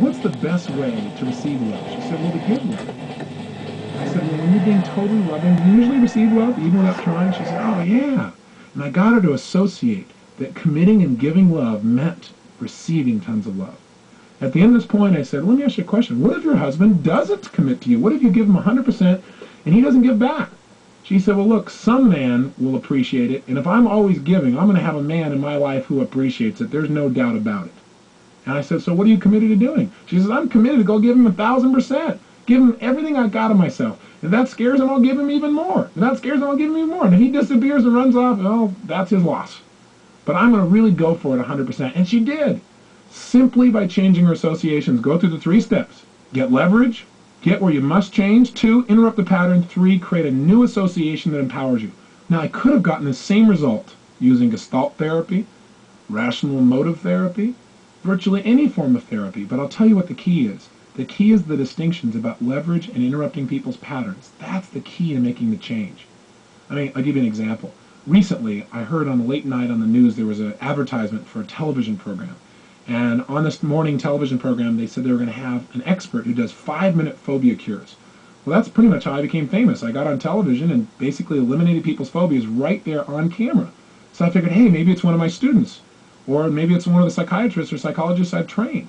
what's the best way to receive love? She said, well, to give love. I said, well, when you're being totally loving, do you usually receive love even without trying? She said, oh, yeah. And I got her to associate that committing and giving love meant receiving tons of love. At the end of this point, I said, let me ask you a question. What if your husband doesn't commit to you? What if you give him 100% and he doesn't give back? She said, well, look, some man will appreciate it, and if I'm always giving, I'm going to have a man in my life who appreciates it. There's no doubt about it. And I said, so what are you committed to doing? She says, I'm committed to go give him 1,000%. Give him everything I got of myself. If that scares him, I'll give him even more. If that scares him, I'll give him even more. And if he disappears and runs off, well, that's his loss. But I'm going to really go for it 100%. And she did. Simply by changing her associations. Go through the 3 steps. Get leverage. Get where you must change. 2, interrupt the pattern. 3, create a new association that empowers you. Now, I could have gotten the same result using Gestalt therapy, rational emotive therapy, virtually any form of therapy. But I'll tell you what the key is. The key is the distinctions about leverage and interrupting people's patterns. That's the key to making the change. I mean, I'll give you an example. Recently, I heard on the late night on the news there was an advertisement for a television program. And on this morning television program, they said they were going to have an expert who does 5-minute phobia cures. Well, that's pretty much how I became famous. I got on television and basically eliminated people's phobias right there on camera. So I figured, hey, maybe it's one of my students. Or maybe it's one of the psychiatrists or psychologists I've trained.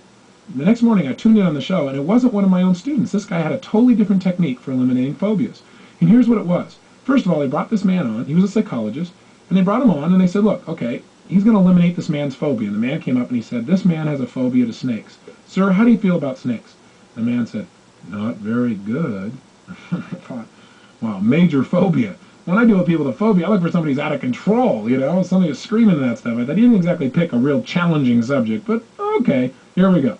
The next morning, I tuned in on the show, and it wasn't one of my own students. This guy had a totally different technique for eliminating phobias. And here's what it was. First of all, they brought this man on. He was a psychologist. And they brought him on, and they said, look, okay, he's going to eliminate this man's phobia. And the man came up and he said, this man has a phobia to snakes. Sir, how do you feel about snakes? The man said, not very good. I thought, wow, major phobia. When I deal with people with a phobia, I look for somebody who's out of control, somebody who's screaming and that stuff. I thought he didn't exactly pick a real challenging subject, but okay, here we go.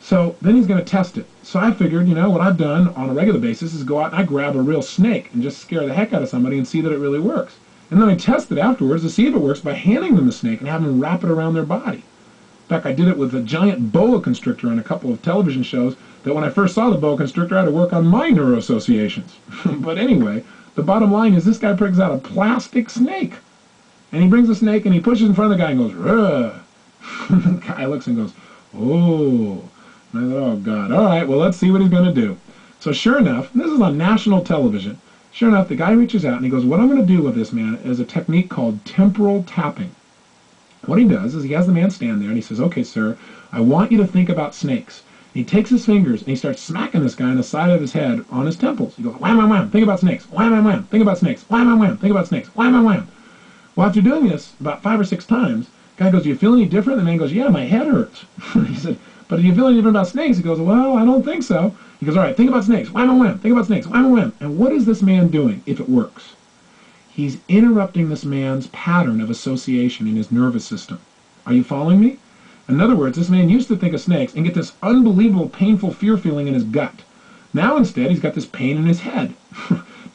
So then he's going to test it. So I figured, what I've done on a regular basis is go out and I grab a real snake and just scare the heck out of somebody and see that it really works. And then I test it afterwards to see if it works by handing them the snake and having them wrap it around their body. In fact, I did it with a giant boa constrictor on a couple of television shows that when I first saw the boa constrictor, I had to work on my neuroassociations. But anyway, the bottom line is this guy brings out a plastic snake. And he brings the snake and he pushes it in front of the guy and goes, "Rugh." The guy looks and goes, oh. And I thought, oh, God. All right, well, let's see what he's going to do. So sure enough, this is on national television. Sure enough, the guy reaches out and he goes, what I'm going to do with this man is a technique called temporal tapping. What he does is he has the man stand there and he says, okay, sir, I want you to think about snakes. And he takes his fingers and he starts smacking this guy on the side of his head on his temples. He goes, wham, wham, wham, think about snakes. Wham, wham, wham, think about snakes. Wham, wham, wham, think about snakes. Wham, wham, wham. Well, after doing this about 5 or 6 times, the guy goes, do you feel any different? The man goes, yeah, my head hurts. He said, but do you feel any different about snakes? He goes, well, I don't think so. He goes, all right, think about snakes. Wham, wham, wham. Think about snakes. Wham, wham, wham. And what is this man doing if it works? He's interrupting this man's pattern of association in his nervous system. Are you following me? In other words, this man used to think of snakes and get this unbelievable painful fear feeling in his gut. Now instead, he's got this pain in his head.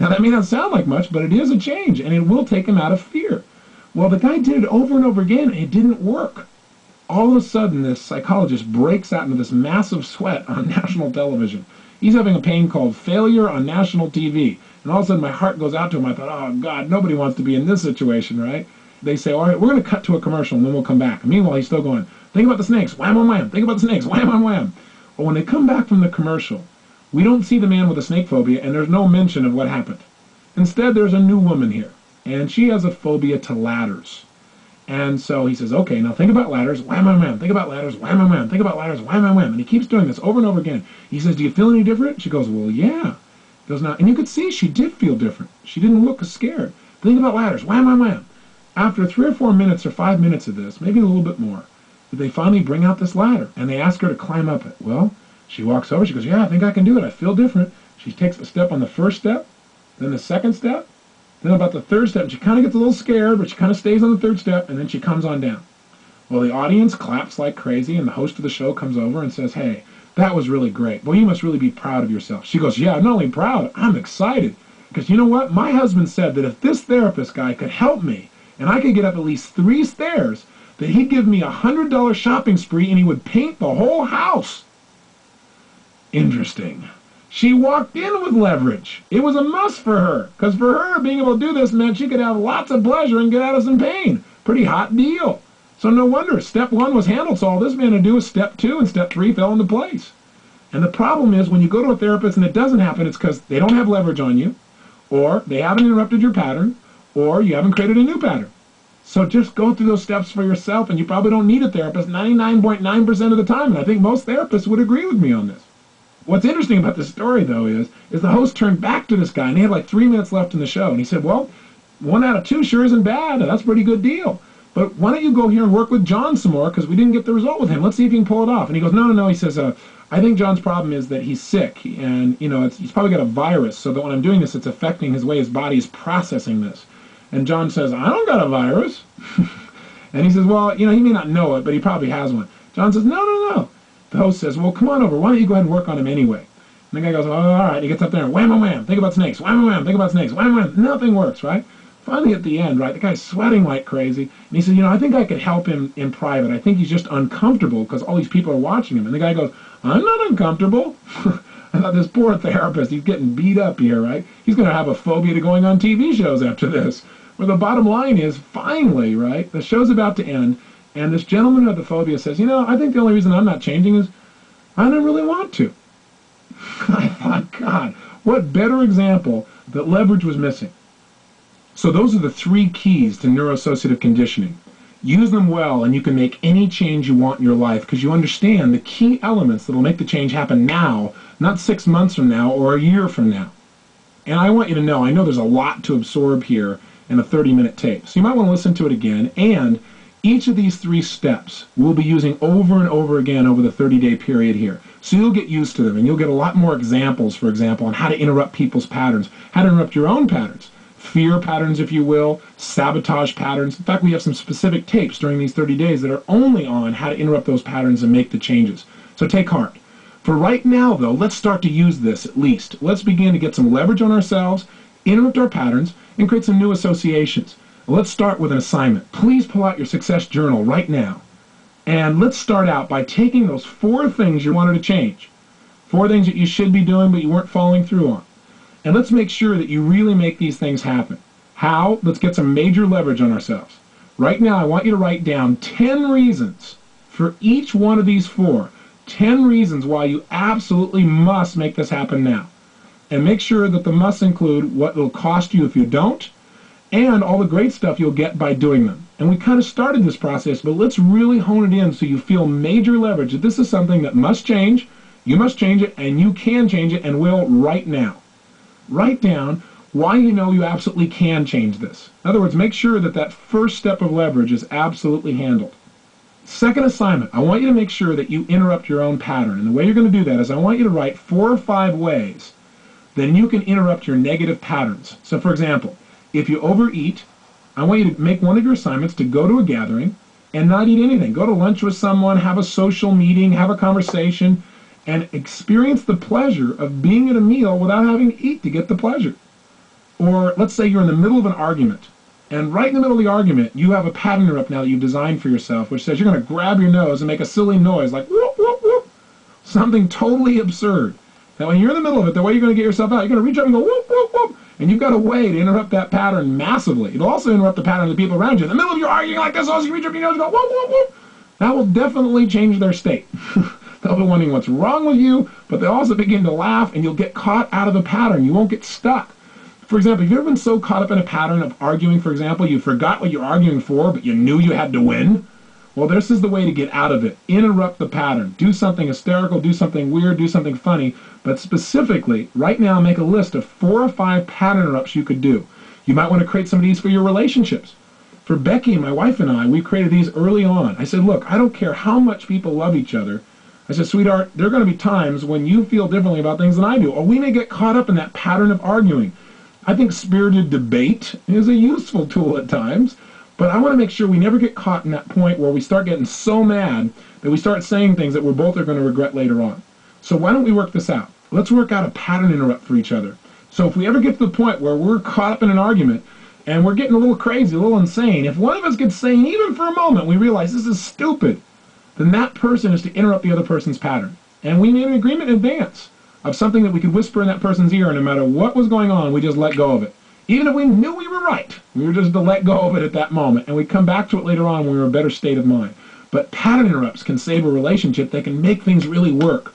Now that may not sound like much, but it is a change, and it will take him out of fear. Well, the guy did it over and over again, and it didn't work. All of a sudden, this psychologist breaks out into this massive sweat on national television. He's having a pain called failure on national TV. And all of a sudden, my heart goes out to him. I thought, oh, God, nobody wants to be in this situation, right? They say, all right, we're going to cut to a commercial, and then we'll come back. And meanwhile, he's still going, think about the snakes, wham, wham, wham. Think about the snakes, wham, wham, wham. Well, when they come back from the commercial, we don't see the man with a snake phobia, and there's no mention of what happened. Instead, there's a new woman here, and she has a phobia to ladders. And so he says, okay, now think about ladders, wham, wham, wham. Think about ladders, wham, wham, wham. Think about ladders, wham, wham, wham. And he keeps doing this over and over again. He says, do you feel any different? She goes, well, yeah. He goes, now, and you could see she did feel different. She didn't look scared. Think about ladders, wham, wham, wham. After 3 or 4 minutes or 5 minutes of this, maybe a little bit more, they finally bring out this ladder, and they ask her to climb up it. Well, she walks over, she goes, yeah, I think I can do it. I feel different. She takes a step on the first step, then the second step, then about the third step, and she kind of gets a little scared, but she kind of stays on the third step, and then she comes on down. Well, the audience claps like crazy, and the host of the show comes over and says, hey, that was really great. Well, you must really be proud of yourself. She goes, yeah, I'm not only proud, I'm excited. Because you know what? My husband said that if this therapist guy could help me, and I could get up at least 3 stairs, that he'd give me a $100 shopping spree, and he would paint the whole house. Interesting. She walked in with leverage. It was a must for her, because for her, being able to do this meant she could have lots of pleasure and get out of some pain. Pretty hot deal. So no wonder step one was handled, so all this man to do is step two, and step three fell into place. And the problem is when you go to a therapist and it doesn't happen, it's because they don't have leverage on you, or they haven't interrupted your pattern, or you haven't created a new pattern. So just go through those steps for yourself, and you probably don't need a therapist 99.9% of the time, and I think most therapists would agree with me on this. What's interesting about this story, though, is the host turned back to this guy, and he had like 3 minutes left in the show, and he said, well, 1 out of 2 sure isn't bad, and that's a pretty good deal. But why don't you go here and work with John some more, because we didn't get the result with him. Let's see if you can pull it off. And he goes, no. He says, I think John's problem is that he's sick, and he's probably got a virus, so that when I'm doing this, it's affecting his way his body is processing this. And John says, I don't got a virus. And he says, well, he may not know it, but he probably has one. John says, no. The host says, well, come on over. Why don't you go ahead and work on him anyway? And the guy goes, oh, all right. He gets up there and wham, wham, wham. Think about snakes. Wham, wham, wham. Think about snakes. Wham, wham. Nothing works, right? Finally, at the end, right, the guy's sweating like crazy. And he says, I think I could help him in private. I think he's just uncomfortable because all these people are watching him. And the guy goes, I'm not uncomfortable. I thought this poor therapist, he's getting beat up here, right? He's going to have a phobia to going on TV shows after this. Well, the bottom line is, finally, right, the show's about to end, and this gentleman with the phobia says, I think the only reason I'm not changing is I don't really want to. I thought, God, what better example that leverage was missing. So those are the 3 keys to neuroassociative conditioning. Use them well, and you can make any change you want in your life because you understand the key elements that will make the change happen now, not 6 months from now or a year from now. And I want you to know, I know there's a lot to absorb here in a 30-minute tape. So you might want to listen to it again, and each of these 3 steps we'll be using over and over again over the 30-day period here. So you'll get used to them, and you'll get a lot more examples, for example, on how to interrupt people's patterns, how to interrupt your own patterns, fear patterns, if you will, sabotage patterns. In fact, we have some specific tapes during these 30 days that are only on how to interrupt those patterns and make the changes. So take heart. For right now, though, let's start to use this at least. Let's begin to get some leverage on ourselves, interrupt our patterns, and create some new associations. Let's start with an assignment. Please pull out your success journal right now. And let's start out by taking those 4 things you wanted to change. 4 things that you should be doing but you weren't following through on. And let's make sure that you really make these things happen. How? Let's get some major leverage on ourselves. Right now, I want you to write down 10 reasons for each one of these 4. 10 reasons why you absolutely must make this happen now. And make sure that the musts include what it'll cost you if you don't, and all the great stuff you'll get by doing them. And we kind of started this process, but let's really hone it in so you feel major leverage that this is something that must change, you must change it, and you can change it and will right now. Write down why you know you absolutely can change this. In other words, make sure that that first step of leverage is absolutely handled. Second assignment, I want you to make sure that you interrupt your own pattern. And the way you're going to do that is I want you to write 4 or 5 ways then you can interrupt your negative patterns. So for example, if you overeat, I want you to make one of your assignments to go to a gathering and not eat anything. Go to lunch with someone, have a social meeting, have a conversation, and experience the pleasure of being at a meal without having to eat to get the pleasure. Or let's say you're in the middle of an argument, and right in the middle of the argument, you have a pattern interrupt now that you've designed for yourself, which says you're going to grab your nose and make a silly noise like whoop, whoop, whoop. Something totally absurd. Now, when you're in the middle of it, the way you're going to get yourself out, you're going to reach up and go whoop, whoop, whoop. And you've got a way to interrupt that pattern massively. It'll also interrupt the pattern of the people around you. In the middle of you arguing like this, also you reach up your nose and go whoop, whoop, whoop. That will definitely change their state. They'll be wondering what's wrong with you, but they'll also begin to laugh, and you'll get caught out of the pattern. You won't get stuck. For example, have you ever been so caught up in a pattern of arguing, for example, you forgot what you're arguing for, but you knew you had to win? Well, this is the way to get out of it. Interrupt the pattern. Do something hysterical, do something weird, do something funny, but specifically, right now, make a list of 4 or 5 pattern interrupts you could do. You might want to create some of these for your relationships. For Becky, my wife, and I, we created these early on. I said, look, I don't care how much people love each other. I said, sweetheart, there are going to be times when you feel differently about things than I do, or we may get caught up in that pattern of arguing. I think spirited debate is a useful tool at times, but I want to make sure we never get caught in that point where we start getting so mad that we start saying things that we're both are going to regret later on. So why don't we work this out? Let's work out a pattern interrupt for each other. So if we ever get to the point where we're caught up in an argument and we're getting a little crazy, a little insane, if one of us gets sane even for a moment, we realize this is stupid, then that person is to interrupt the other person's pattern. And we made an agreement in advance of something that we could whisper in that person's ear, and no matter what was going on, we just let go of it. Even if we knew we were right, we were just to let go of it at that moment, and we come back to it later on when we're in a better state of mind. But pattern interrupts can save a relationship. They can make things really work